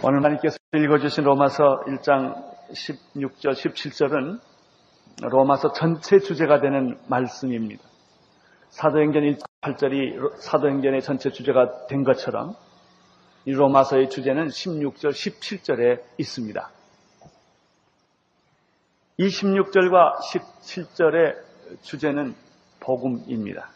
오늘 하나님께서 읽어주신 로마서 1장 16절, 17절은 로마서 전체 주제가 되는 말씀입니다. 사도행전 1장 8절이 사도행전의 전체 주제가 된 것처럼 이 로마서의 주제는 16절, 17절에 있습니다. 이 16절과 17절의 주제는 복음입니다.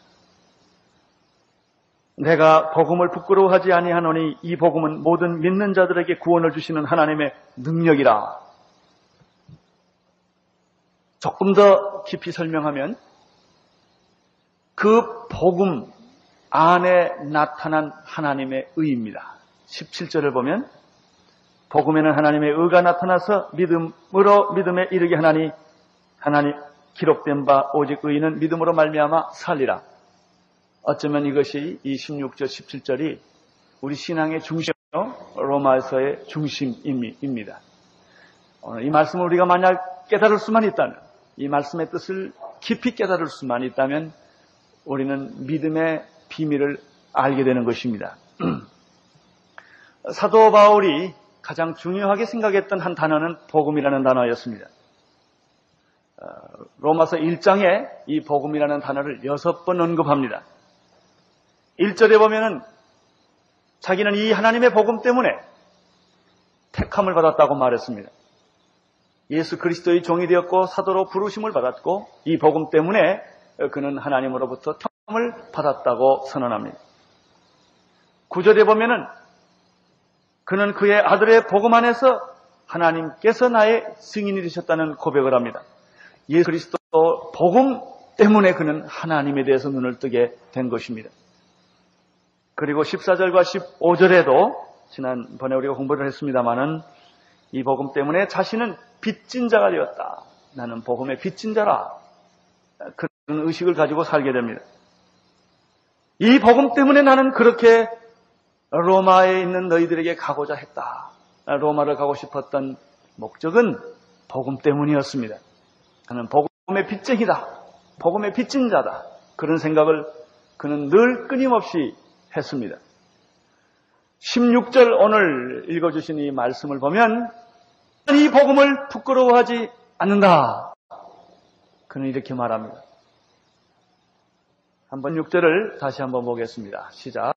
내가 복음을 부끄러워하지 아니하노니 이 복음은 모든 믿는 자들에게 구원을 주시는 하나님의 능력이라. 조금 더 깊이 설명하면 그 복음 안에 나타난 하나님의 의입니다. 17절을 보면 복음에는 하나님의 의가 나타나서 믿음으로 믿음에 이르게 하나니 하나님 기록된 바 오직 의인은 믿음으로 말미암아 살리라. 어쩌면 이것이 이 16절, 17절이 우리 신앙의 중심이요 로마서의 중심입니다. 이 말씀을 우리가 만약 깨달을 수만 있다면, 이 말씀의 뜻을 깊이 깨달을 수만 있다면 우리는 믿음의 비밀을 알게 되는 것입니다. 사도 바울이 가장 중요하게 생각했던 한 단어는 복음이라는 단어였습니다. 로마서 1장에 이 복음이라는 단어를 6번 언급합니다. 1절에 보면은 자기는 이 하나님의 복음 때문에 택함을 받았다고 말했습니다. 예수 그리스도의 종이 되었고 사도로 부르심을 받았고 이 복음 때문에 그는 하나님으로부터 택함을 받았다고 선언합니다. 9절에 보면은 그는 그의 아들의 복음 안에서 하나님께서 나의 증인이 되셨다는 고백을 합니다. 예수 그리스도 복음 때문에 그는 하나님에 대해서 눈을 뜨게 된 것입니다. 그리고 14절과 15절에도 지난번에 우리가 공부를 했습니다마는 이 복음 때문에 자신은 빚진 자가 되었다. 나는 복음의 빚진 자라. 그런 의식을 가지고 살게 됩니다. 이 복음 때문에 나는 그렇게 로마에 있는 너희들에게 가고자 했다. 로마를 가고 싶었던 목적은 복음 때문이었습니다. 나는 복음의 빚쟁이다. 복음의 빚진 자다. 그런 생각을 그는 늘 끊임없이 했습니다. 16절 오늘 읽어주신 이 말씀을 보면 이 복음을 부끄러워하지 않는다. 그는 이렇게 말합니다. 한번 6절을 다시 한번 보겠습니다. 시작.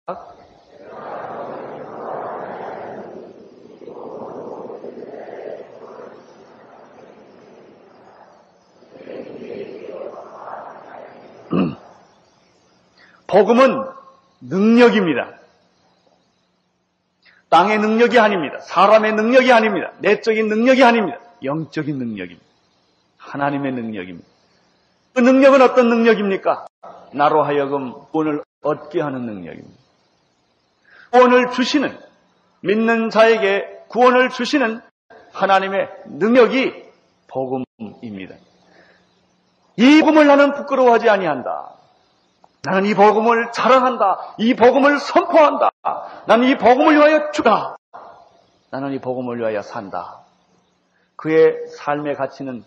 복음은 능력입니다. 땅의 능력이 아닙니다. 사람의 능력이 아닙니다. 내적인 능력이 아닙니다. 영적인 능력입니다. 하나님의 능력입니다. 그 능력은 어떤 능력입니까? 나로 하여금 구원을 얻게 하는 능력입니다. 구원을 주시는, 믿는 자에게 구원을 주시는 하나님의 능력이 복음입니다. 이 복음을 나는 부끄러워하지 아니한다. 나는 이 복음을 자랑한다. 이 복음을 선포한다. 나는 이 복음을 위하여 죽다. 나는 이 복음을 위하여 산다. 그의 삶의 가치는,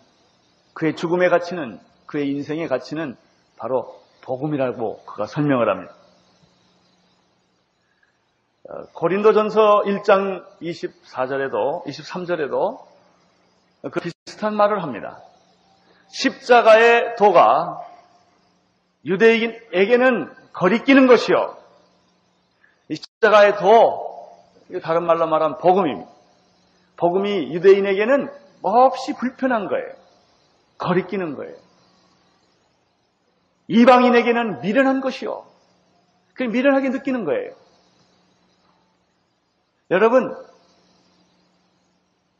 그의 죽음의 가치는, 그의 인생의 가치는 바로 복음이라고 그가 설명을 합니다. 고린도전서 1장 23절에도 그 비슷한 말을 합니다. 십자가의 도가 유대인에게는 거리끼는 것이요. 이 십자가의 도, 다른 말로 말하면 복음입니다. 복음이 유대인에게는 몹시 불편한 거예요. 거리끼는 거예요. 이방인에게는 미련한 것이요. 그 미련하게 느끼는 거예요. 여러분,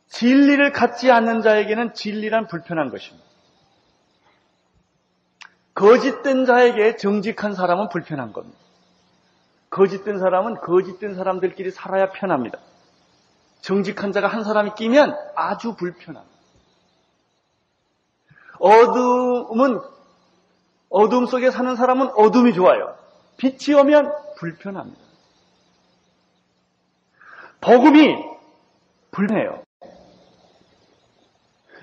진리를 갖지 않는 자에게는 진리란 불편한 것입니다. 거짓된 자에게 정직한 사람은 불편한 겁니다. 거짓된 사람은 거짓된 사람들끼리 살아야 편합니다. 정직한 자가 한 사람이 끼면 아주 불편합니다. 어둠 속에 사는 사람은 어둠이 좋아요. 빛이 오면 불편합니다. 복음이 불편해요.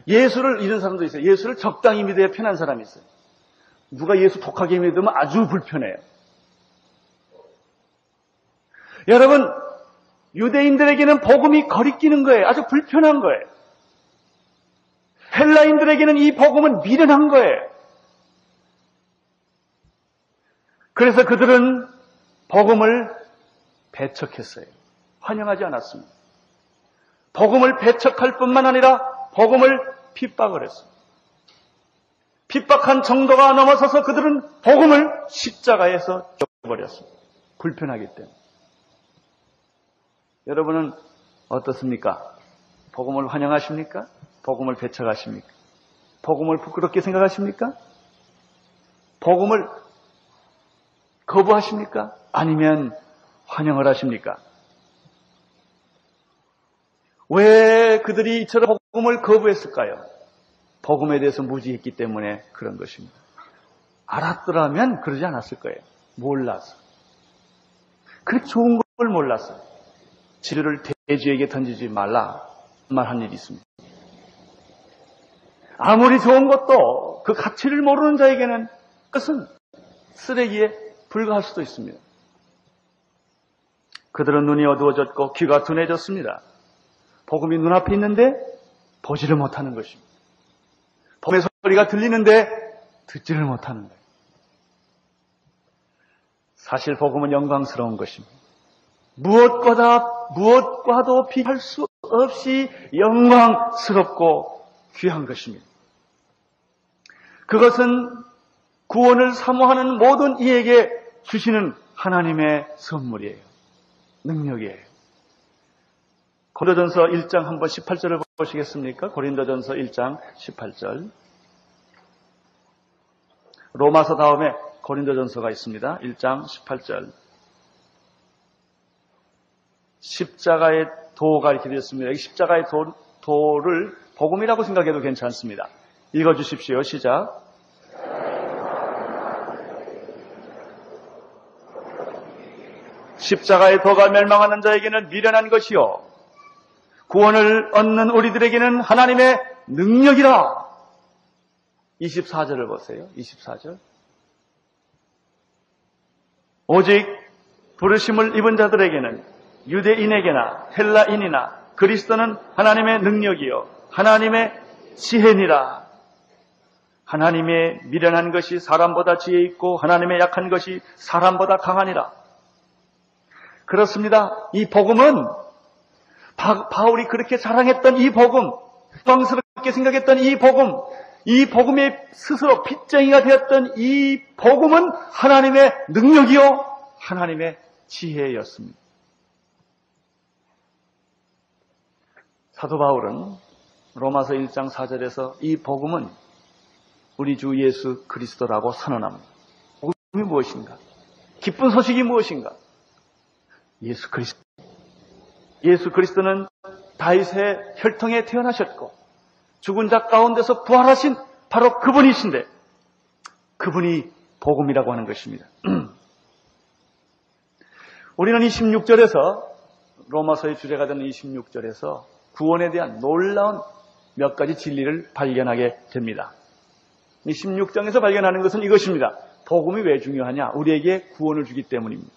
예수를 잃은 사람도 있어요. 예수를 적당히 믿어야 편한 사람이 있어요. 누가 예수 독하게 믿으면 아주 불편해요. 여러분, 유대인들에게는 복음이 거리끼는 거예요. 아주 불편한 거예요. 헬라인들에게는 이 복음은 미련한 거예요. 그래서 그들은 복음을 배척했어요. 환영하지 않았습니다. 복음을 배척할 뿐만 아니라 복음을 핍박을 했어요. 핍박한 정도가 넘어서서 그들은 복음을 십자가에서 죽여버렸습니다. 불편하기 때문에. 여러분은 어떻습니까? 복음을 환영하십니까? 복음을 배척하십니까? 복음을 부끄럽게 생각하십니까? 복음을 거부하십니까? 아니면 환영을 하십니까? 왜 그들이 이처럼 복음을 거부했을까요? 복음에 대해서 무지했기 때문에 그런 것입니다. 알았더라면 그러지 않았을 거예요. 몰라서. 그렇게 좋은 걸 몰랐어요. 지뢰를 돼지에게 던지지 말라 말한 일이 있습니다. 아무리 좋은 것도 그 가치를 모르는 자에게는 그것은 쓰레기에 불과할 수도 있습니다. 그들은 눈이 어두워졌고 귀가 둔해졌습니다. 복음이 눈앞에 있는데 보지를 못하는 것입니다. 복음의 소리가 들리는데 듣지를 못하는 거예요. 사실 복음은 영광스러운 것입니다. 무엇과도 비할 수 없이 영광스럽고 귀한 것입니다. 그것은 구원을 사모하는 모든 이에게 주시는 하나님의 선물이에요. 능력이에요. 고린도전서 1장 한번 18절을 보시겠습니까? 고린도전서 1장 18절. 로마서 다음에 고린도전서가 있습니다. 1장 18절. 십자가의 도가 이렇게 되었습니다. 이 십자가의 도를 복음이라고 생각해도 괜찮습니다. 읽어주십시오. 시작. 십자가의 도가 멸망하는 자에게는 미련한 것이요 구원을 얻는 우리들에게는 하나님의 능력이라. 24절을 보세요. 24절. 오직 부르심을 입은 자들에게는 유대인에게나 헬라인이나 그리스도는 하나님의 능력이요 하나님의 지혜니라. 하나님의 미련한 것이 사람보다 지혜 있고 하나님의 약한 것이 사람보다 강하니라. 그렇습니다. 이 복음은 바울이 그렇게 자랑했던 이 복음, 영광스럽게 생각했던 이 복음의 스스로 빚쟁이가 되었던 이 복음은 하나님의 능력이요 하나님의 지혜였습니다. 사도 바울은 로마서 1장 4절에서 이 복음은 우리 주 예수 그리스도라고 선언합니다. 복음이 무엇인가? 기쁜 소식이 무엇인가? 예수 그리스도. 예수 그리스도는 다윗의 혈통에 태어나셨고 죽은 자 가운데서 부활하신 바로 그분이신데 그분이 복음이라고 하는 것입니다. 우리는 26절에서 로마서의 주제가 되는 26절에서 구원에 대한 놀라운 몇 가지 진리를 발견하게 됩니다. 이 16장에서 발견하는 것은 이것입니다. 복음이 왜 중요하냐? 우리에게 구원을 주기 때문입니다.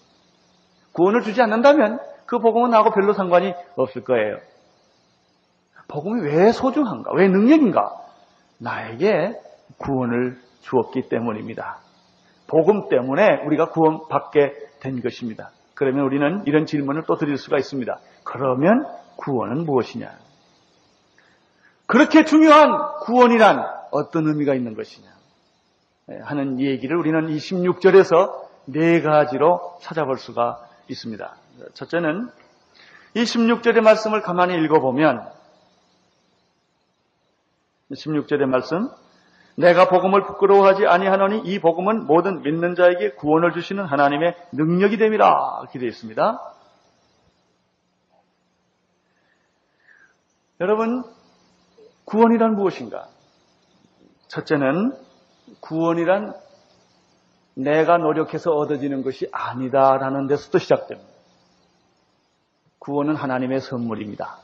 구원을 주지 않는다면 그 복음은 나하고 별로 상관이 없을 거예요. 복음이 왜 소중한가? 왜 능력인가? 나에게 구원을 주었기 때문입니다. 복음 때문에 우리가 구원받게 된 것입니다. 그러면 우리는 이런 질문을 또 드릴 수가 있습니다. 그러면 구원은 무엇이냐? 그렇게 중요한 구원이란 어떤 의미가 있는 것이냐? 하는 얘기를 우리는 이 16절에서 네 가지로 찾아볼 수가 있습니다. 첫째는 이 16절의 말씀을 가만히 읽어보면 16절의 말씀 내가 복음을 부끄러워하지 아니하노니 이 복음은 모든 믿는 자에게 구원을 주시는 하나님의 능력이 됨이라 이렇게 되어 있습니다. 여러분 구원이란 무엇인가? 첫째는 구원이란 내가 노력해서 얻어지는 것이 아니다라는 데서부터 시작됩니다. 구원은 하나님의 선물입니다.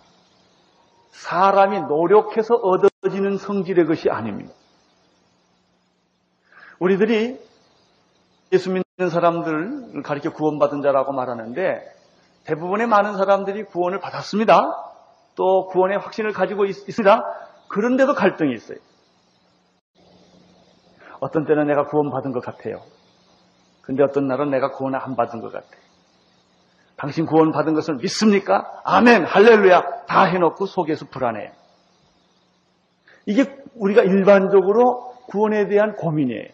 사람이 노력해서 얻어지는 성질의 것이 아닙니다. 우리들이 예수 믿는 사람들을 가리켜 구원받은 자라고 말하는데 대부분의 많은 사람들이 구원을 받았습니다. 또 구원의 확신을 가지고 있습니다. 그런데도 갈등이 있어요. 어떤 때는 내가 구원받은 것 같아요. 근데 어떤 날은 내가 구원을 안 받은 것 같아요. 당신 구원받은 것을 믿습니까? 아멘, 할렐루야 다 해놓고 속에서 불안해요. 이게 우리가 일반적으로 구원에 대한 고민이에요.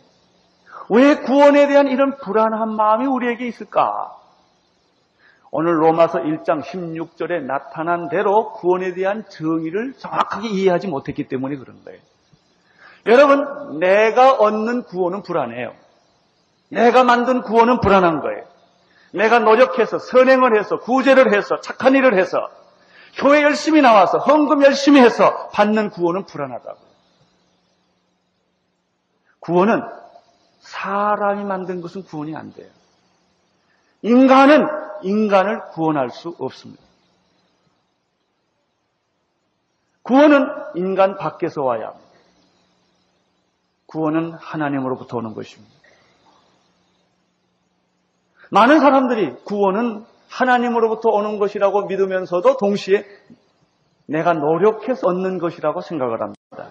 왜 구원에 대한 이런 불안한 마음이 우리에게 있을까? 오늘 로마서 1장 16절에 나타난 대로 구원에 대한 정의를 정확하게 이해하지 못했기 때문에 그런 거예요. 여러분, 내가 얻는 구원은 불안해요. 내가 만든 구원은 불안한 거예요. 내가 노력해서 선행을 해서 구제를 해서 착한 일을 해서 교회 열심히 나와서 헌금 열심히 해서 받는 구원은 불안하다고. 구원은 사람이 만든 것은 구원이 안 돼요. 인간은 인간을 구원할 수 없습니다. 구원은 인간 밖에서 와야 합니다. 구원은 하나님으로부터 오는 것입니다. 많은 사람들이 구원은 하나님으로부터 오는 것이라고 믿으면서도 동시에 내가 노력해서 얻는 것이라고 생각을 합니다.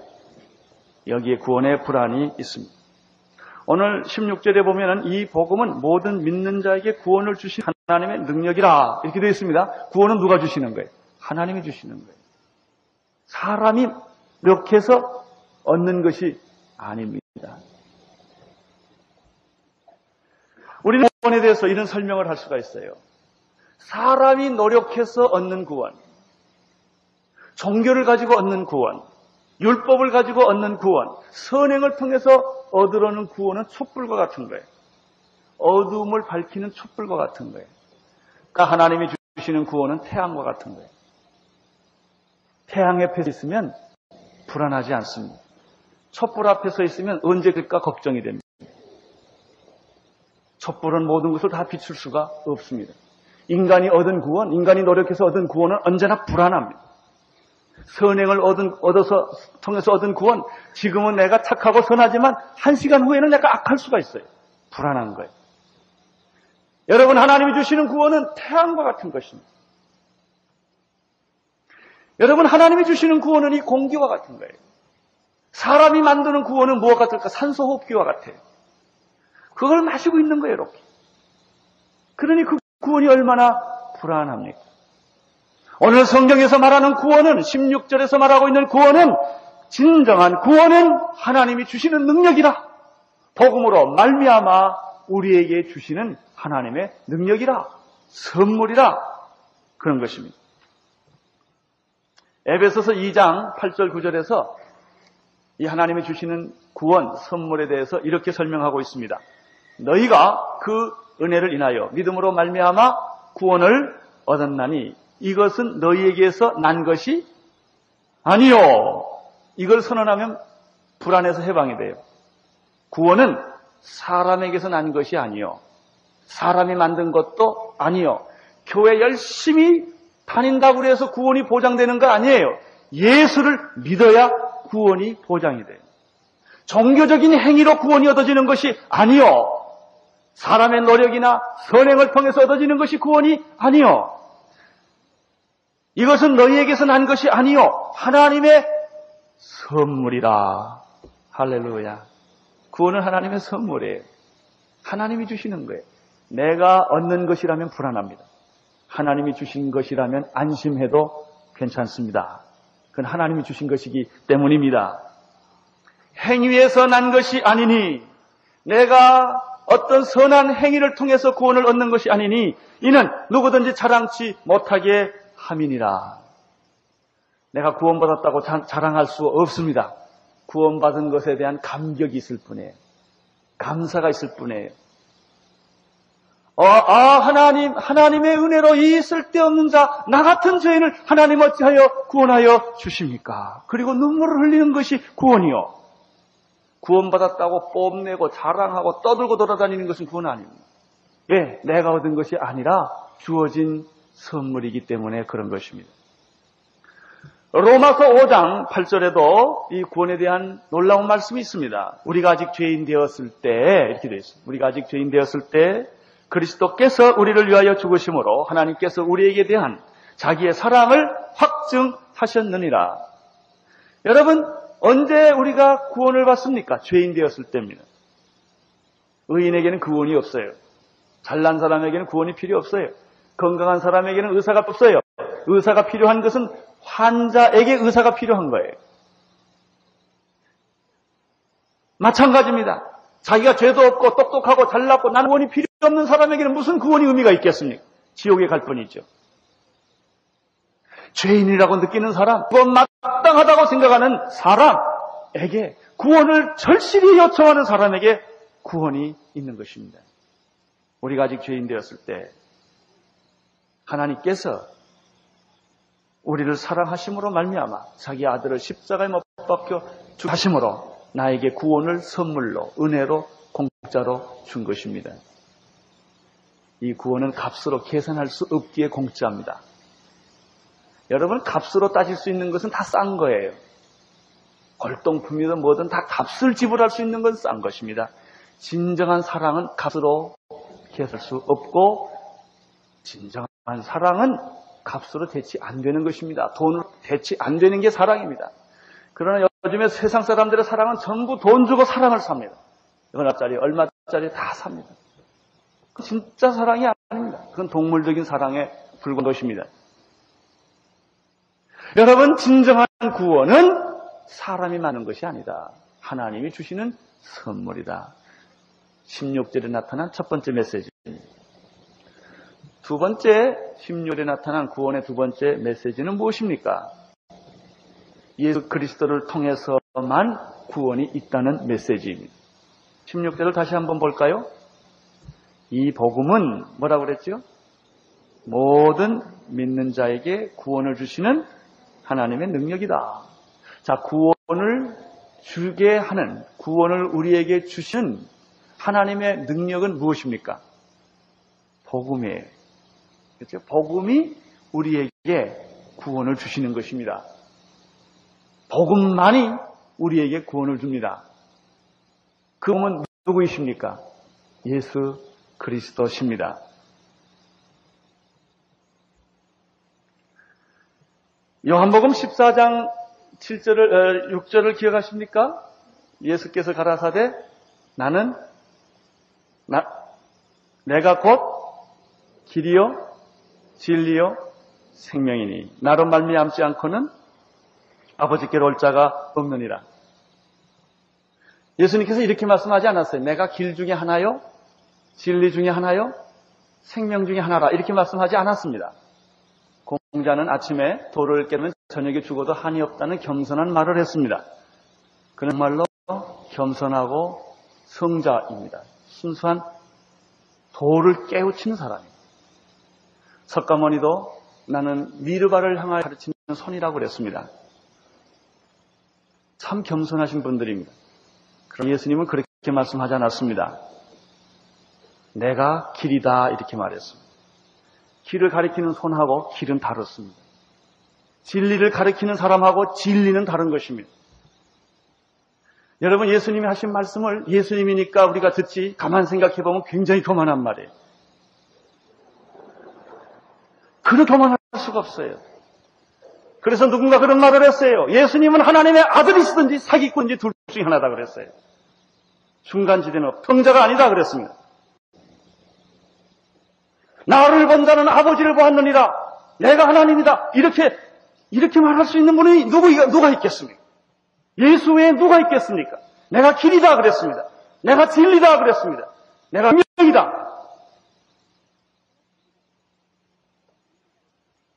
여기에 구원의 불안이 있습니다. 오늘 16절에 보면은 이 복음은 모든 믿는 자에게 구원을 주신 하나님의 능력이라 이렇게 되어 있습니다. 구원은 누가 주시는 거예요? 하나님이 주시는 거예요. 사람이 노력해서 얻는 것이 아닙니다. 우리는 구원에 대해서 이런 설명을 할 수가 있어요. 사람이 노력해서 얻는 구원, 종교를 가지고 얻는 구원, 율법을 가지고 얻는 구원, 선행을 통해서 얻으려는 구원은 촛불과 같은 거예요. 어둠을 밝히는 촛불과 같은 거예요. 그러니까 하나님이 주시는 구원은 태양과 같은 거예요. 태양 옆에 있으면 불안하지 않습니다. 촛불 앞에 서 있으면 언제 될까 걱정이 됩니다. 촛불은 모든 것을 다 비출 수가 없습니다. 인간이 얻은 구원, 인간이 노력해서 얻은 구원은 언제나 불안합니다. 선행을 통해서 얻은 구원, 지금은 내가 착하고 선하지만 한 시간 후에는 내가 악할 수가 있어요. 불안한 거예요. 여러분, 하나님이 주시는 구원은 태양과 같은 것입니다. 여러분, 하나님이 주시는 구원은 이 공기와 같은 거예요. 사람이 만드는 구원은 무엇 같을까? 산소호흡기와 같아요. 그걸 마시고 있는 거예요, 이렇게. 그러니 그 구원이 얼마나 불안합니까? 오늘 성경에서 말하는 구원은, 16절에서 말하고 있는 구원은, 진정한 구원은 하나님이 주시는 능력이라. 복음으로 말미암아 우리에게 주시는 하나님의 능력이라. 선물이라. 그런 것입니다. 에베소서 2장 8절 9절에서 이 하나님이 주시는 구원, 선물에 대해서 이렇게 설명하고 있습니다. 너희가 그 은혜를 인하여 믿음으로 말미암아 구원을 얻었나니 이것은 너희에게서 난 것이 아니요. 이걸 선언하면 불안해서 해방이 돼요. 구원은 사람에게서 난 것이 아니요. 사람이 만든 것도 아니요. 교회 열심히 다닌다고 해서 구원이 보장되는 거 아니에요. 예수를 믿어야 구원이 보장이 돼요. 종교적인 행위로 구원이 얻어지는 것이 아니요. 사람의 노력이나 선행을 통해서 얻어지는 것이 구원이 아니요. 이것은 너희에게서 난 것이 아니요. 하나님의 선물이라. 할렐루야. 구원은 하나님의 선물이에요. 하나님이 주시는 거예요. 내가 얻는 것이라면 불안합니다. 하나님이 주신 것이라면 안심해도 괜찮습니다. 그건 하나님이 주신 것이기 때문입니다. 행위에서 난 것이 아니니, 내가 어떤 선한 행위를 통해서 구원을 얻는 것이 아니니 이는 누구든지 자랑치 못하게 함이니라. 내가 구원받았다고 자랑할 수 없습니다. 구원받은 것에 대한 감격이 있을 뿐이에요. 감사가 있을 뿐이에요. 하나님의 은혜로 이 쓸데없는 자, 나 같은 죄인을 하나님 어찌하여 구원하여 주십니까? 그리고 눈물을 흘리는 것이 구원이요. 구원받았다고 뽐내고 자랑하고 떠들고 돌아다니는 것은 구원 아닙니다. 왜? 내가 얻은 것이 아니라 주어진 선물이기 때문에 그런 것입니다. 로마서 5장 8절에도 이 구원에 대한 놀라운 말씀이 있습니다. 우리가 아직 죄인 되었을 때, 이렇게 되어 있습니다. 우리가 아직 죄인 되었을 때 그리스도께서 우리를 위하여 죽으심으로 하나님께서 우리에게 대한 자기의 사랑을 확증하셨느니라. 여러분, 언제 우리가 구원을 받습니까? 죄인 되었을 때입니다. 의인에게는 구원이 없어요. 잘난 사람에게는 구원이 필요 없어요. 건강한 사람에게는 의사가 없어요. 의사가 필요한 것은 환자에게 의사가 필요한 거예요. 마찬가지입니다. 자기가 죄도 없고 똑똑하고 잘났고 나는 구원이 필요 없는 사람에게는 무슨 구원이 의미가 있겠습니까? 지옥에 갈 뿐이죠. 죄인이라고 느끼는 사람, 구원 마땅하다고 생각하는 사람에게, 구원을 절실히 요청하는 사람에게 구원이 있는 것입니다. 우리가 아직 죄인 되었을 때 하나님께서 우리를 사랑하심으로 말미암아 자기 아들을 십자가에 못 박혀 죽으심으로 나에게 구원을 선물로, 은혜로, 공짜로 준 것입니다. 이 구원은 값으로 계산할 수 없기에 공짜입니다. 여러분, 값으로 따질 수 있는 것은 다 싼 거예요. 골동품이든 뭐든 다 값을 지불할 수 있는 건 싼 것입니다. 진정한 사랑은 값으로 계산할 수 없고, 진정한 사랑은 값으로 대치 안 되는 것입니다. 돈으로 대치 안 되는 게 사랑입니다. 그러나 요즘에 세상 사람들의 사랑은 전부 돈 주고 사랑을 삽니다. 얼마짜리, 얼마짜리 다 삽니다. 그 진짜 사랑이 아닙니다. 그건 동물적인 사랑에 불과한 것입니다. 여러분, 진정한 구원은 사람이 많은 것이 아니다. 하나님이 주시는 선물이다. 16절에 나타난 첫 번째 메시지입니다. 두 번째, 16절에 나타난 구원의 두 번째 메시지는 무엇입니까? 예수 그리스도를 통해서만 구원이 있다는 메시지입니다. 16절을 다시 한번 볼까요? 이 복음은 뭐라고 그랬죠? 모든 믿는 자에게 구원을 주시는 하나님의 능력이다. 자, 구원을 주게 하는, 구원을 우리에게 주시는 하나님의 능력은 무엇입니까? 복음이에요. 그렇죠? 복음이 우리에게 구원을 주시는 것입니다. 복음만이 우리에게 구원을 줍니다. 그 복음은 누구이십니까? 예수 그리스도십니다. 요한복음 14장 6절을 기억하십니까? 예수께서 가라사대 내가 곧 길이요 진리요 생명이니 나로 말미암지 않고는 아버지께로 올 자가 없느니라. 예수님께서 이렇게 말씀하지 않았어요. 내가 길 중에 하나요, 진리 중에 하나요, 생명 중에 하나라, 이렇게 말씀하지 않았습니다. 공자는 아침에 돌을 깨면 저녁에 죽어도 한이 없다는 겸손한 말을 했습니다. 그는 말로 겸손하고 성자입니다. 순수한 돌을 깨우치는 사람입니다. 석가모니도 나는 미르바를 향하여 가르치는 손이라고 그랬습니다. 참 겸손하신 분들입니다. 그럼 예수님은 그렇게 말씀하지 않았습니다. 내가 길이다 이렇게 말했습니다. 길을 가리키는 손하고 길은 다릅니다. 진리를 가리키는 사람하고 진리는 다른 것입니다. 여러분, 예수님이 하신 말씀을 예수님이니까 우리가 듣지 가만 생각해보면 굉장히 교만한 말이에요. 그렇게 교만할 수가 없어요. 그래서 누군가 그런 말을 했어요. 예수님은 하나님의 아들이시든지 사기꾼인지 둘 중에 하나다 그랬어요. 중간지대는 통자가 아니다 그랬습니다. 나를 본 자는 아버지를 보았느니라. 내가 하나님이다. 이렇게 말할 수 있는 분이 누가 있겠습니까? 예수 외에 누가 있겠습니까? 내가 길이다 그랬습니다. 내가 진리다 그랬습니다. 내가 생명이다.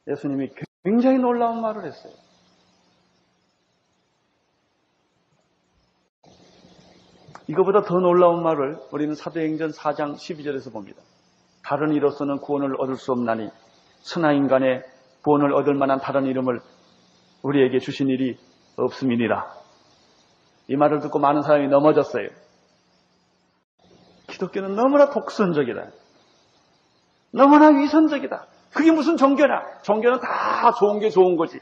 예수님이 굉장히 놀라운 말을 했어요. 이거보다 더 놀라운 말을 우리는 사도행전 4장 12절에서 봅니다. 다른 이로서는 구원을 얻을 수 없나니 천하 인간의 구원을 얻을 만한 다른 이름을 우리에게 주신 일이 없음이니라. 이 말을 듣고 많은 사람이 넘어졌어요. 기독교는 너무나 독선적이다. 너무나 위선적이다. 그게 무슨 종교냐? 종교는 다 좋은 게 좋은 거지.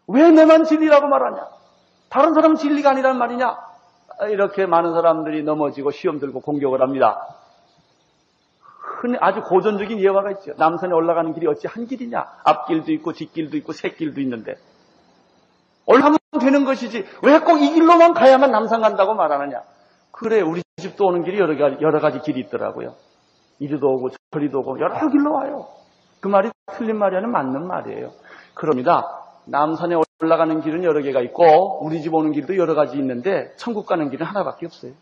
왜 내만 진리라고 말하냐? 다른 사람은 진리가 아니란 말이냐? 이렇게 많은 사람들이 넘어지고 시험 들고 공격을 합니다. 아주 고전적인 예화가 있죠. 남산에 올라가는 길이 어찌 한 길이냐. 앞길도 있고 뒷길도 있고 샛길도 있는데 올라가면 되는 것이지 왜 꼭 이 길로만 가야만 남산 간다고 말하느냐. 그래, 우리 집도 오는 길이 여러 가지 길이 있더라고요. 이리도 오고 저리도 오고 여러 길로 와요. 그 말이 틀린 말이 아니라 맞는 말이에요. 그럽니다. 남산에 올라가는 길은 여러 개가 있고 우리 집 오는 길도 여러 가지 있는데 천국 가는 길은 하나밖에 없어요.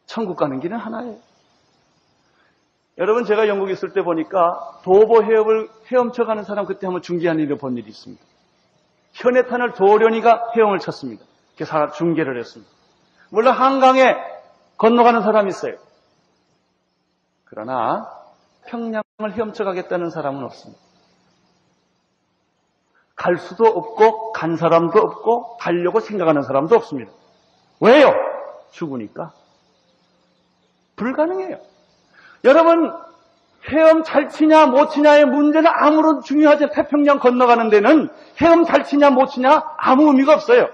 천국 가는 길은 하나예요. 여러분, 제가 영국에 있을 때 보니까 도보 해협을 헤엄쳐가는 사람 그때 한번 중계한 일을 본 일이 있습니다. 현해탄을 도련이가 헤엄을 쳤습니다. 그래서 중계를 했습니다. 물론 한강에 건너가는 사람이 있어요. 그러나 평양을 헤엄쳐가겠다는 사람은 없습니다. 갈 수도 없고 간 사람도 없고 가려고 생각하는 사람도 없습니다. 왜요? 죽으니까. 불가능해요. 여러분, 헤엄 잘 치냐 못 치냐의 문제는 아무런 중요하지 않아요. 태평양 건너가는 데는 헤엄 잘 치냐 못 치냐 아무 의미가 없어요.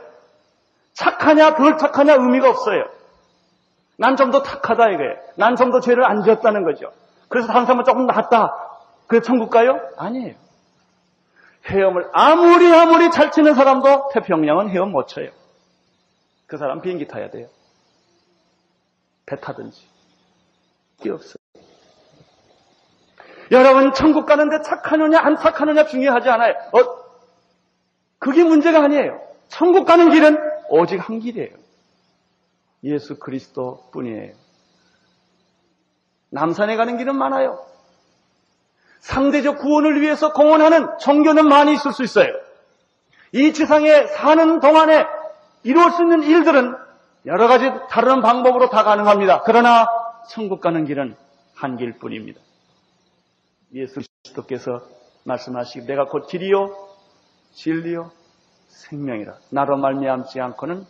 착하냐 덜 착하냐 의미가 없어요. 난 좀 더 착하다 이거예요. 난 좀 더 죄를 안 지었다는 거죠. 그래서 다른 사람은 조금 낫다. 그래서 천국 가요? 아니에요. 헤엄을 아무리 잘 치는 사람도 태평양은 헤엄 못 쳐요. 그 사람 비행기 타야 돼요. 배 타든지. 그게 없어요. 여러분, 천국 가는데 착하느냐 안 착하느냐 중요하지 않아요. 그게 문제가 아니에요. 천국 가는 길은 오직 한 길이에요. 예수 그리스도 뿐이에요. 남산에 가는 길은 많아요. 상대적 구원을 위해서 공헌하는 종교는 많이 있을 수 있어요. 이 지상에 사는 동안에 이루어질 수 있는 일들은 여러 가지 다른 방법으로 다 가능합니다. 그러나 천국 가는 길은 한 길뿐입니다. 예수 그리스도께서 말씀하시기 내가 곧 길이요 진리요 생명이라 나로 말미암지 않고는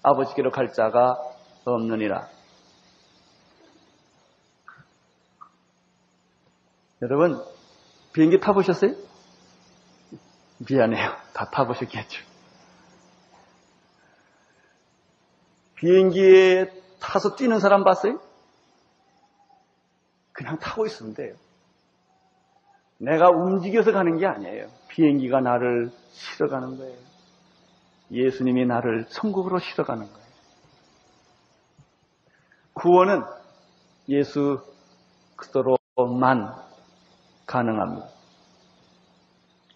아버지께로 갈 자가 없느니라. 여러분, 비행기 타보셨어요? 미안해요. 다 타보셨겠죠. 비행기에 타서 뛰는 사람 봤어요? 그냥 타고 있으면 돼요. 내가 움직여서 가는 게 아니에요. 비행기가 나를 실어가는 거예요. 예수님이 나를 천국으로 실어가는 거예요. 구원은 예수 그리스도로만 가능합니다.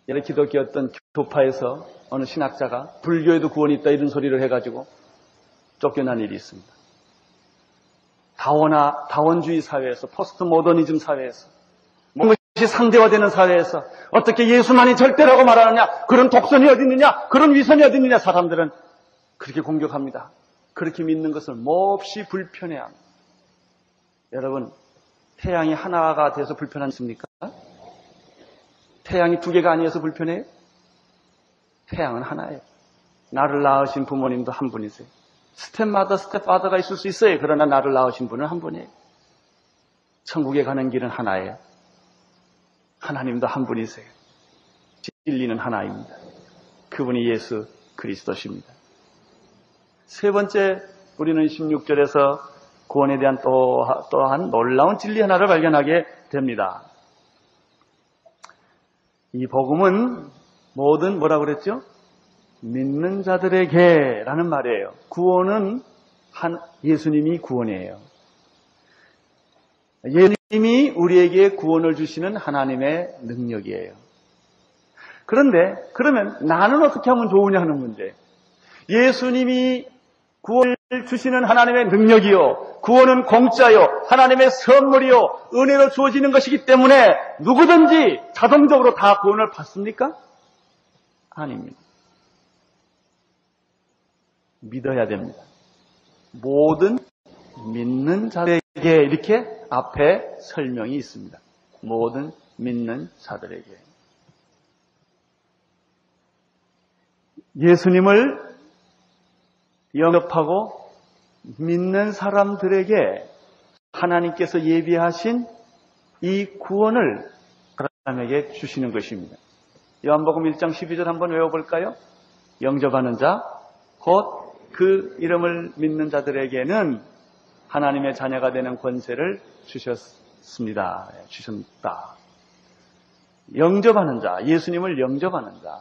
예를 기독교 어떤 교파에서 어느 신학자가 불교에도 구원이 있다 이런 소리를 해가지고 쫓겨난 일이 있습니다. 다원주의 사회에서 포스트 모더니즘 사회에서 모든 것이 상대화되는 사회에서 어떻게 예수만이 절대라고 말하느냐, 그런 독선이 어디 있느냐, 그런 위선이 어디 있느냐, 사람들은 그렇게 공격합니다. 그렇게 믿는 것을 몹시 불편해합니다. 여러분, 태양이 하나가 돼서 불편하십니까? 태양이 두 개가 아니어서 불편해요? 태양은 하나예요. 나를 낳으신 부모님도 한 분이세요. 스텝마더, 스텝파더가 있을 수 있어요. 그러나 나를 낳으신 분은 한 분이에요. 천국에 가는 길은 하나예요. 하나님도 한 분이세요. 진리는 하나입니다. 그분이 예수 그리스도십니다. 세 번째, 우리는 16절에서 구원에 대한 또한 놀라운 진리 하나를 발견하게 됩니다. 이 복음은 모든 뭐라고 그랬죠? 믿는 자들에게 라는 말이에요. 구원은 예수님이 구원이에요. 예수님이 우리에게 구원을 주시는 하나님의 능력이에요. 그런데 그러면 나는 어떻게 하면 좋으냐 하는 문제. 예수님이 구원을 주시는 하나님의 능력이요, 구원은 공짜요, 하나님의 선물이요, 은혜로 주어지는 것이기 때문에 누구든지 자동적으로 다 구원을 받습니까? 아닙니다. 믿어야 됩니다. 모든 믿는 자들에게 이렇게 앞에 설명이 있습니다. 모든 믿는 자들에게. 예수님을 영접하고 믿는 사람들에게 하나님께서 예비하신 이 구원을 사람에게 주시는 것입니다. 요한복음 1장 12절 한번 외워볼까요? 영접하는 자, 곧 그 이름을 믿는 자들에게는 하나님의 자녀가 되는 권세를 주셨습니다. 주셨다. 영접하는 자, 예수님을 영접하는 자,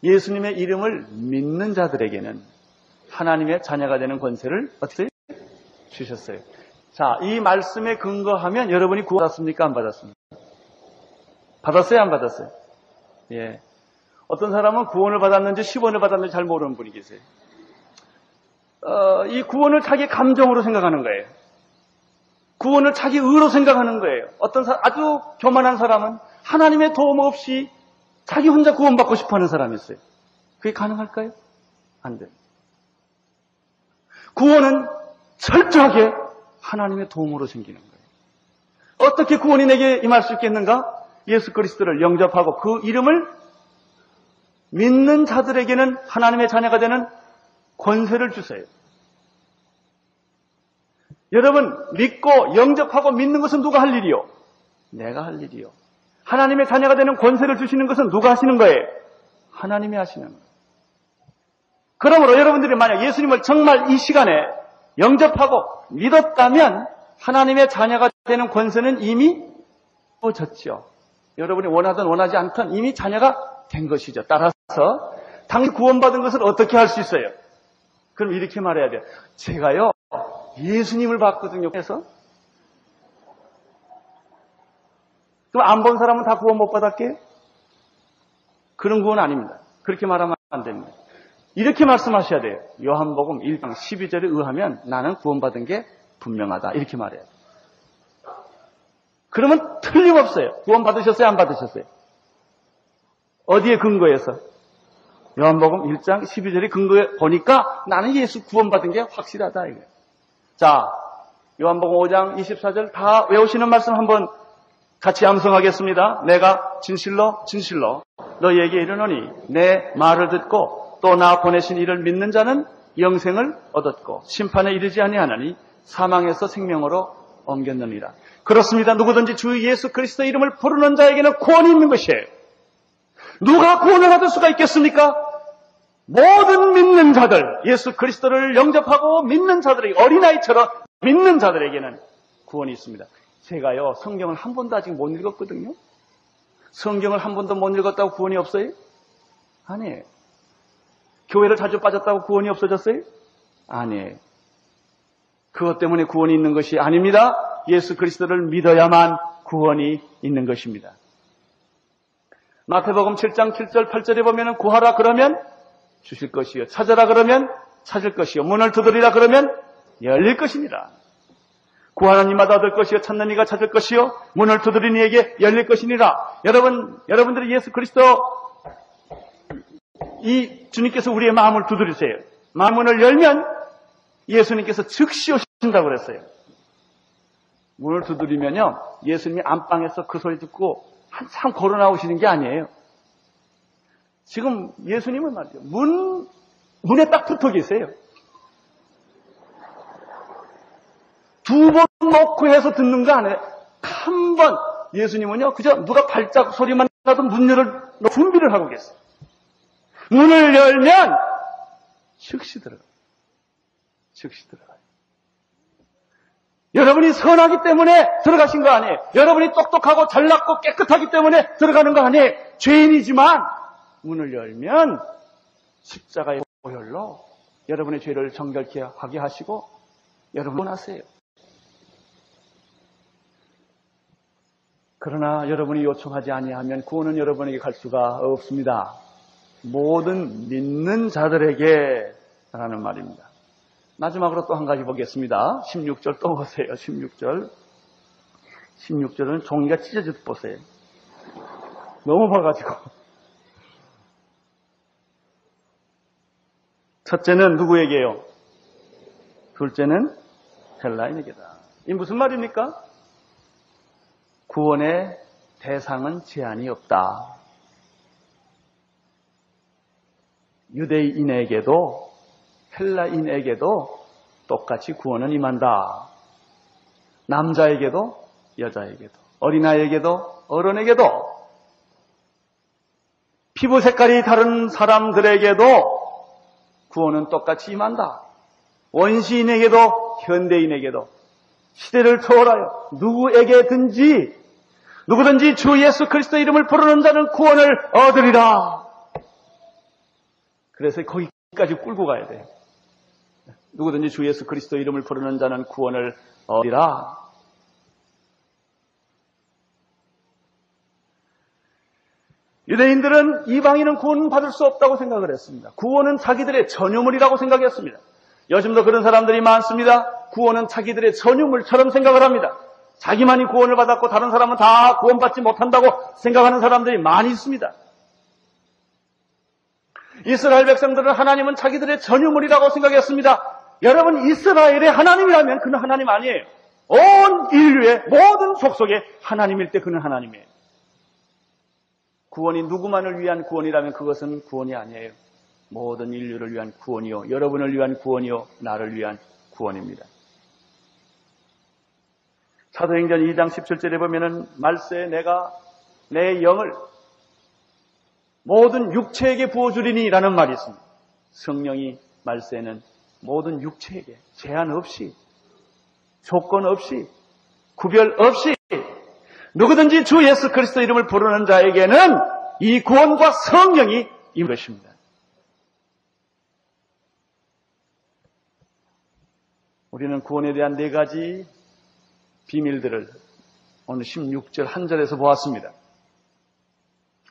예수님의 이름을 믿는 자들에게는 하나님의 자녀가 되는 권세를 어떻게 주셨어요? 자, 이 말씀에 근거하면 여러분이 구원 받았습니까? 안 받았습니까? 받았어요? 안 받았어요? 예. 어떤 사람은 구원을 받았는지 10원을 받았는지 잘 모르는 분이 계세요. 이 구원을 자기 감정으로 생각하는 거예요. 구원을 자기 의로 생각하는 거예요. 어떤 아주 교만한 사람은 하나님의 도움 없이 자기 혼자 구원받고 싶어하는 사람이 있어요. 그게 가능할까요? 안 돼요. 구원은 철저하게 하나님의 도움으로 생기는 거예요. 어떻게 구원이 내게 임할 수 있겠는가? 예수 그리스도를 영접하고 그 이름을 믿는 자들에게는 하나님의 자녀가 되는 권세를 주세요. 여러분, 믿고 영접하고 믿는 것은 누가 할 일이요? 내가 할 일이요. 하나님의 자녀가 되는 권세를 주시는 것은 누가 하시는 거예요? 하나님이 하시는 거예요. 그러므로 여러분들이 만약 예수님을 정말 이 시간에 영접하고 믿었다면 하나님의 자녀가 되는 권세는 이미 주어졌죠. 여러분이 원하든 원하지 않든 이미 자녀가 된 것이죠. 따라서 당신 구원받은 것을 어떻게 할 수 있어요? 그럼 이렇게 말해야 돼요. 제가요 예수님을 봤거든요. 그래서 그럼 안 본 사람은 다 구원 못 받았게? 그런 구원 아닙니다. 그렇게 말하면 안 됩니다. 이렇게 말씀하셔야 돼요. 요한복음 1장 12절에 의하면 나는 구원받은 게 분명하다. 이렇게 말해야 돼요. 그러면 틀림없어요. 구원받으셨어요? 안 받으셨어요? 어디에 근거해서? 요한복음 1장 12절에 근거해 보니까 나는 예수 구원받은 게 확실하다. 이거예요. 자, 요한복음 5장 24절 다 외우시는 말씀 한번 같이 암송하겠습니다. 내가 진실로 진실로 너희에게 이르노니 내 말을 듣고 또 나 보내신 이를 믿는 자는 영생을 얻었고 심판에 이르지 아니하나니 사망에서 생명으로 옮겼느니라. 그렇습니다. 누구든지 주 예수 그리스도의 이름을 부르는 자에게는 구원이 있는 것이에요. 누가 구원을 받을 수가 있겠습니까? 모든 믿는 자들, 예수 그리스도를 영접하고 믿는 자들에게, 어린아이처럼 믿는 자들에게는 구원이 있습니다. 제가요 성경을 한 번도 아직 못 읽었거든요. 성경을 한 번도 못 읽었다고 구원이 없어요? 아니에요. 교회를 자주 빠졌다고 구원이 없어졌어요? 아니에요. 그것 때문에 구원이 있는 것이 아닙니다. 예수 그리스도를 믿어야만 구원이 있는 것입니다. 마태복음 7장 7절 8절에 보면 구하라 그러면 주실 것이요 찾으라 그러면 찾을 것이요 문을 두드리라 그러면 열릴 것이니라. 구하는 이마다 얻을 것이요 찾는 이가 찾을 것이요 문을 두드리는 이에게 열릴 것이니라. 여러분들이 예수 그리스도 이 주님께서 우리의 마음을 두드리세요. 마음문을 열면 예수님께서 즉시 오신다고 그랬어요. 문을 두드리면요 예수님이 안방에서 그 소리 듣고 한참 걸어 나오시는 게 아니에요. 지금 예수님은 말이죠. 문에 딱 붙어 계세요. 두 번 놓고 해서 듣는 거 아니에요. 한 번. 예수님은요, 그저 누가 발자국 소리만 나도 문 열을 준비를 하고 계세요. 문을 열면 즉시 들어가요. 즉시 들어가요. 여러분이 선하기 때문에 들어가신 거 아니에요. 여러분이 똑똑하고 잘났고 깨끗하기 때문에 들어가는 거 아니에요. 죄인이지만 문을 열면 십자가의 보혈로 여러분의 죄를 정결케 하게 하시고 여러분 원하세요. 그러나 여러분이 요청하지 아니하면 구원은 여러분에게 갈 수가 없습니다. 모든 믿는 자들에게 라는 말입니다. 마지막으로 또 한 가지 보겠습니다. 16절 또 보세요. 16절은 종이가 찢어져도 보세요. 너무 봐가지고. 첫째는 누구에게요? 둘째는 헬라인에게다. 이 무슨 말입니까? 구원의 대상은 제한이 없다. 유대인에게도 헬라인에게도 똑같이 구원은 임한다. 남자에게도 여자에게도 어린아이에게도 어른에게도 피부 색깔이 다른 사람들에게도 구원은 똑같이 임한다. 원시인에게도 현대인에게도 시대를 초월하여 누구든지 주 예수 그리스도 이름을 부르는 자는 구원을 얻으리라. 그래서 거기까지 끌고 가야 돼요. 누구든지 주 예수 그리스도 이름을 부르는 자는 구원을 얻으리라. 유대인들은 이방인은 구원 받을 수 없다고 생각을 했습니다. 구원은 자기들의 전유물이라고 생각했습니다. 요즘도 그런 사람들이 많습니다. 구원은 자기들의 전유물처럼 생각을 합니다. 자기만이 구원을 받았고 다른 사람은 다 구원받지 못한다고 생각하는 사람들이 많이 있습니다. 이스라엘 백성들은 하나님은 자기들의 전유물이라고 생각했습니다. 여러분, 이스라엘의 하나님이라면 그는 하나님 아니에요. 온 인류의 모든 족속의 하나님일 때 그는 하나님이에요. 구원이 누구만을 위한 구원이라면 그것은 구원이 아니에요. 모든 인류를 위한 구원이요, 여러분을 위한 구원이요, 나를 위한 구원입니다. 사도행전 2장 17절에 보면은 말세에 내가 내 영을 모든 육체에게 부어주리니 라는 말이 있습니다. 성령이 말세에는 모든 육체에게 제한 없이, 조건 없이, 구별 없이 누구든지 주 예수 그리스도 이름을 부르는 자에게는 이 구원과 성령이 임한 것입니다. 우리는 구원에 대한 4가지 비밀들을 오늘 16절 한 절에서 보았습니다.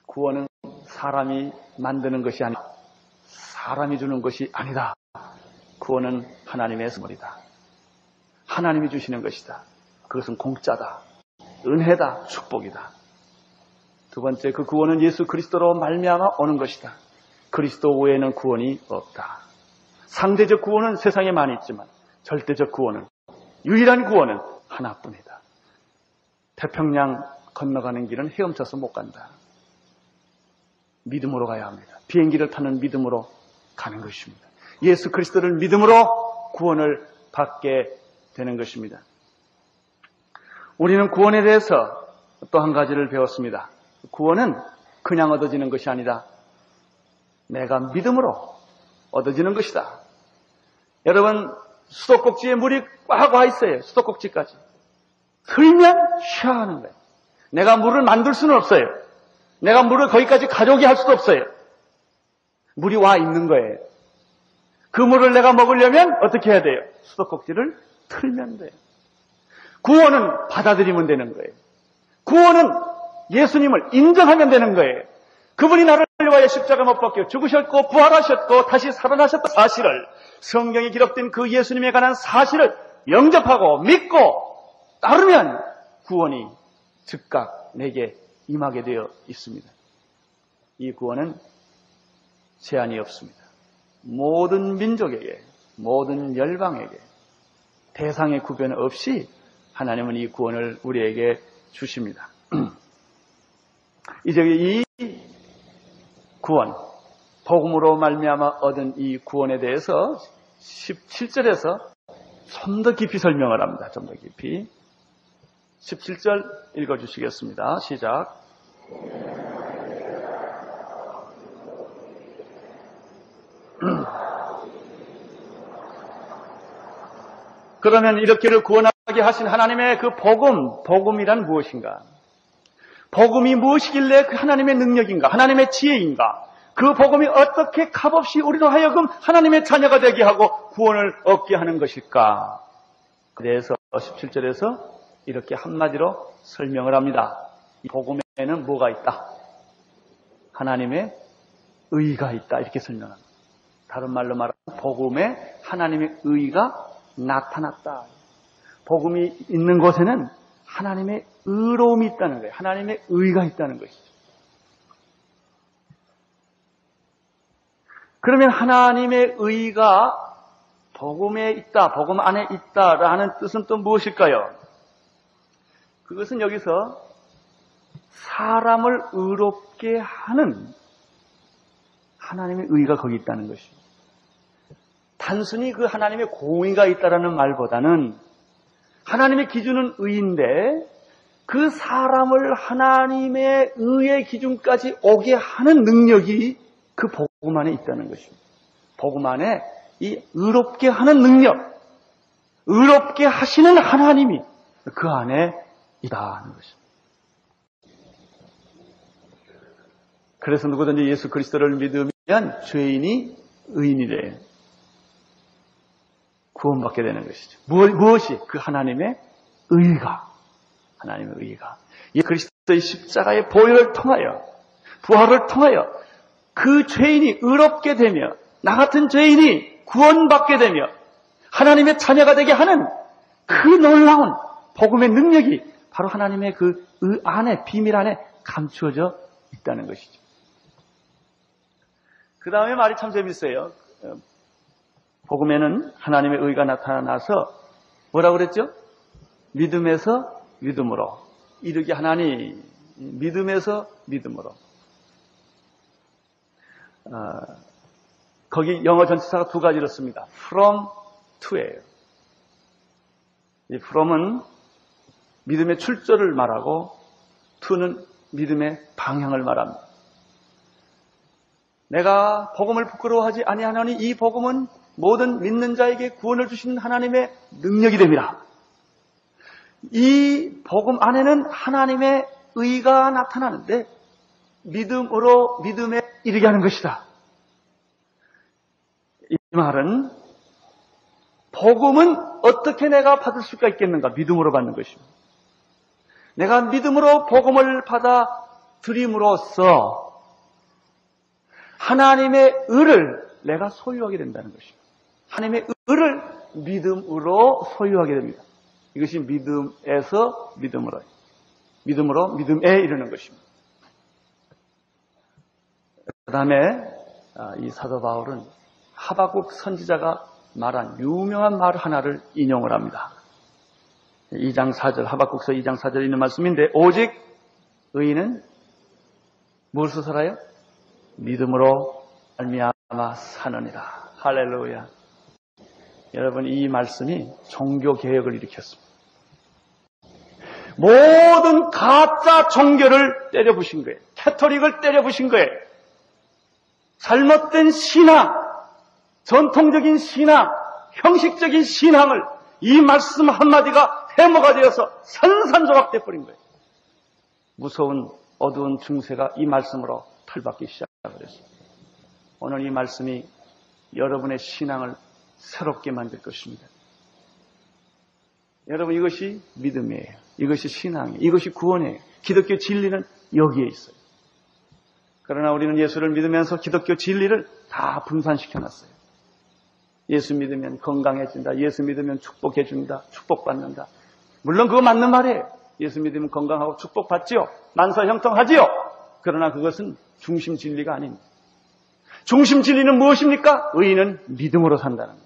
구원은 사람이 만드는 것이 아니다. 사람이 주는 것이 아니다. 구원은 하나님의 선물이다. 하나님이 주시는 것이다. 그것은 공짜다. 은혜다. 축복이다. 두 번째, 그 구원은 예수 그리스도로 말미암아 오는 것이다. 그리스도 외에는 구원이 없다. 상대적 구원은 세상에 많이 있지만 절대적 구원은, 유일한 구원은 하나뿐이다. 태평양 건너가는 길은 헤엄쳐서 못 간다. 믿음으로 가야 합니다. 비행기를 타는 믿음으로 가는 것입니다. 예수 그리스도를 믿음으로 구원을 받게 되는 것입니다. 우리는 구원에 대해서 또 한 가지를 배웠습니다. 구원은 그냥 얻어지는 것이 아니다. 내가 믿음으로 얻어지는 것이다. 여러분, 수도꼭지에 물이 꽉 와 있어요. 수도꼭지까지. 흘면 쉬어하는 거예요. 내가 물을 만들 수는 없어요. 내가 물을 거기까지 가져오게 할 수도 없어요. 물이 와 있는 거예요. 그 물을 내가 먹으려면 어떻게 해야 돼요? 수도꼭지를 틀면 돼요. 구원은 받아들이면 되는 거예요. 구원은 예수님을 인정하면 되는 거예요. 그분이 나를 위하여 십자가 못 박혀 죽으셨고 부활하셨고 다시 살아나셨다 사실을, 성경에 기록된 그 예수님에 관한 사실을 영접하고 믿고 따르면 구원이 즉각 내게 임하게 되어 있습니다. 이 구원은 제한이 없습니다. 모든 민족에게, 모든 열방에게 대상의 구별 없이 하나님은 이 구원을 우리에게 주십니다. 이제 이 구원, 복음으로 말미암아 얻은 이 구원에 대해서 17절에서 좀 더 깊이 설명을 합니다. 좀 더 깊이. 17절 읽어주시겠습니다. 시작. 그러면 이렇게를 구원하게 하신 하나님의 그 복음이란 무엇인가? 복음이 무엇이길래 그 하나님의 능력인가? 하나님의 지혜인가? 그 복음이 어떻게 값없이 우리로 하여금 하나님의 자녀가 되게 하고 구원을 얻게 하는 것일까? 그래서 17절에서 이렇게 한마디로 설명을 합니다. 이 복음에는 뭐가 있다? 하나님의 의가 있다. 이렇게 설명합니다. 다른 말로 말하면 복음에 하나님의 의가 나타났다. 복음이 있는 곳에는 하나님의 의로움이 있다는 거예요. 하나님의 의가 있다는 것이죠. 그러면 하나님의 의가 복음에 있다, 복음 안에 있다라는 뜻은 또 무엇일까요? 그것은 여기서 사람을 의롭게 하는 하나님의 의가 거기 있다는 것이죠. 단순히 그 하나님의 공의가 있다라는 말보다는 하나님의 기준은 의인데 그 사람을 하나님의 의의 기준까지 오게 하는 능력이 그 복음 안에 있다는 것입니다. 복음 안에 이 의롭게 하는 능력, 의롭게 하시는 하나님이 그 안에 있다 하는 것입니다. 그래서 누구든지 예수 그리스도를 믿으면 죄인이 의인이래요. 구원받게 되는 것이죠. 무엇이? 그 하나님의 의가. 하나님의 의가. 이 그리스도의 십자가의 보혈을 통하여, 부활을 통하여 그 죄인이 의롭게 되며, 나 같은 죄인이 구원받게 되며, 하나님의 자녀가 되게 하는 그 놀라운 복음의 능력이 바로 하나님의 그 안에, 비밀 안에 감추어져 있다는 것이죠. 그 다음에 말이 참 재밌어요. 복음에는 하나님의 의가 나타나서 뭐라고 그랬죠? 믿음에서 믿음으로 이르게 하나니, 믿음에서 믿음으로. 거기 영어 전치사가 두 가지로 씁니다. from to예요. 이 from은 믿음의 출처를 말하고 to는 믿음의 방향을 말합니다. 내가 복음을 부끄러워하지 아니하노니 이 복음은 모든 믿는 자에게 구원을 주시는 하나님의 능력이 됩니다. 이 복음 안에는 하나님의 의가 나타나는데 믿음으로 믿음에 이르게 하는 것이다. 이 말은 복음은 어떻게 내가 받을 수가 있겠는가? 믿음으로 받는 것입니다. 내가 믿음으로 복음을 받아들임으로써 하나님의 의를 내가 소유하게 된다는 것입니다. 하나님의 의를 믿음으로 소유하게 됩니다. 이것이 믿음에서 믿음으로, 믿음으로 믿음에 이르는 것입니다. 그 다음에 이 사도 바울은 하박국 선지자가 말한 유명한 말 하나를 인용을 합니다. 2장 4절, 하박국서 2장 4절에 있는 말씀인데, 오직 의인은 무엇으로 살아요? 믿음으로 말미암아 사느니라. 할렐루야. 여러분, 이 말씀이 종교 개혁을 일으켰습니다. 모든 가짜 종교를 때려부신 거예요. 캐토릭을 때려부신 거예요. 잘못된 신앙, 전통적인 신앙, 형식적인 신앙을 이 말씀 한마디가 해모가 되어서 산산조각돼 버린 거예요. 무서운 어두운 중세가 이 말씀으로 털받기 시작을 했습니다. 오늘 이 말씀이 여러분의 신앙을 새롭게 만들 것입니다. 여러분, 이것이 믿음이에요. 이것이 신앙이에요. 이것이 구원이에요. 기독교 진리는 여기에 있어요. 그러나 우리는 예수를 믿으면서 기독교 진리를 다 분산시켜놨어요. 예수 믿으면 건강해진다. 예수 믿으면 축복해준다. 축복받는다. 물론 그거 맞는 말이에요. 예수 믿으면 건강하고 축복받지요. 만사형통하지요. 그러나 그것은 중심 진리가 아닙니다. 중심 진리는 무엇입니까? 의인은 믿음으로 산다는 것.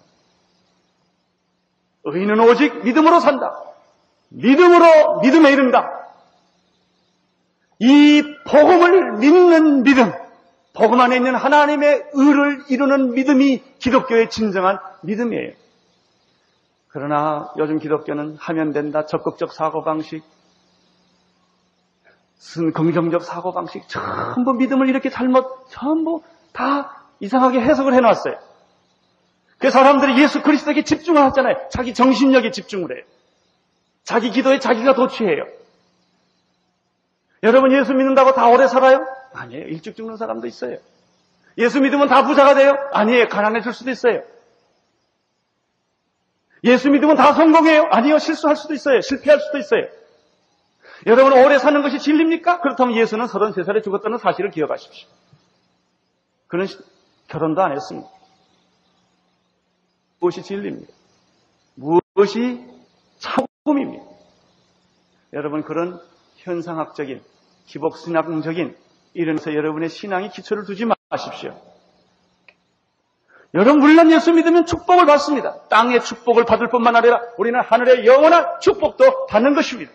의인은 오직 믿음으로 산다. 믿음으로 믿음에 이른다. 이 복음을 믿는 믿음, 복음 안에 있는 하나님의 의를 이루는 믿음이 기독교의 진정한 믿음이에요. 그러나 요즘 기독교는 하면 된다, 적극적 사고방식, 긍정적 사고방식, 전부 믿음을 이렇게 전부 다 이상하게 해석을 해놨어요. 그 사람들이 예수 그리스도에게 집중을 하잖아요. 자기 정신력에 집중을 해요. 자기 기도에 자기가 도취해요. 여러분, 예수 믿는다고 다 오래 살아요? 아니에요. 일찍 죽는 사람도 있어요. 예수 믿으면 다 부자가 돼요? 아니에요. 가난해질 수도 있어요. 예수 믿으면 다 성공해요? 아니요. 실수할 수도 있어요. 실패할 수도 있어요. 여러분, 오래 사는 것이 진리입니까? 그렇다면 예수는 33살에 죽었다는 사실을 기억하십시오. 그는 결혼도 안 했습니다. 무엇이 진리입니다. 무엇이 참음입니다. 여러분, 그런 현상학적인, 기복신학적인 이런서 여러분의 신앙이 기초를 두지 마십시오. 여러분, 물론 예수 믿으면 축복을 받습니다. 땅의 축복을 받을 뿐만 아니라 우리는 하늘의 영원한 축복도 받는 것입니다.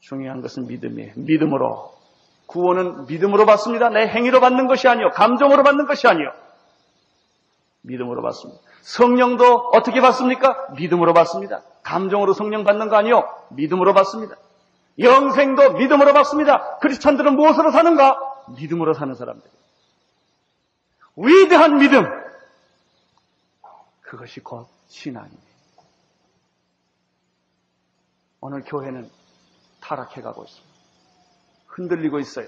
중요한 것은 믿음이에요. 믿음으로. 구원은 믿음으로 받습니다. 내 행위로 받는 것이 아니요, 감정으로 받는 것이 아니요, 믿음으로 받습니다. 성령도 어떻게 받습니까? 믿음으로 받습니다. 감정으로 성령 받는 거 아니요, 믿음으로 받습니다. 영생도 믿음으로 받습니다. 크리스찬들은 무엇으로 사는가? 믿음으로 사는 사람들. 위대한 믿음. 그것이 곧 신앙입니다. 오늘 교회는 타락해가고 있습니다. 흔들리고 있어요.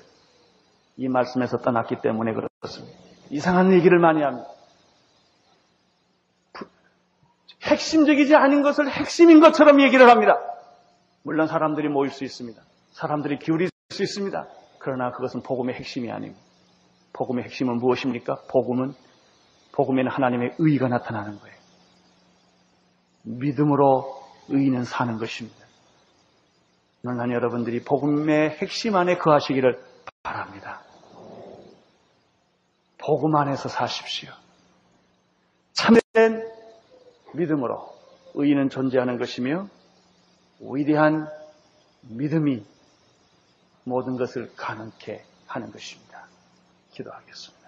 이 말씀에서 떠났기 때문에 그렇습니다. 이상한 얘기를 많이 합니다. 핵심적이지 않은 것을 핵심인 것처럼 얘기를 합니다. 물론 사람들이 모일 수 있습니다. 사람들이 기울일 수 있습니다. 그러나 그것은 복음의 핵심이 아니고, 복음의 핵심은 무엇입니까? 복음에는 하나님의 의가 나타나는 거예요. 믿음으로 의인은 사는 것입니다. 난 여러분들이 복음의 핵심 안에 거하시기를 바랍니다. 복음 안에서 사십시오. 참된 믿음으로 의인은 존재하는 것이며 위대한 믿음이 모든 것을 가능케 하는 것입니다. 기도하겠습니다.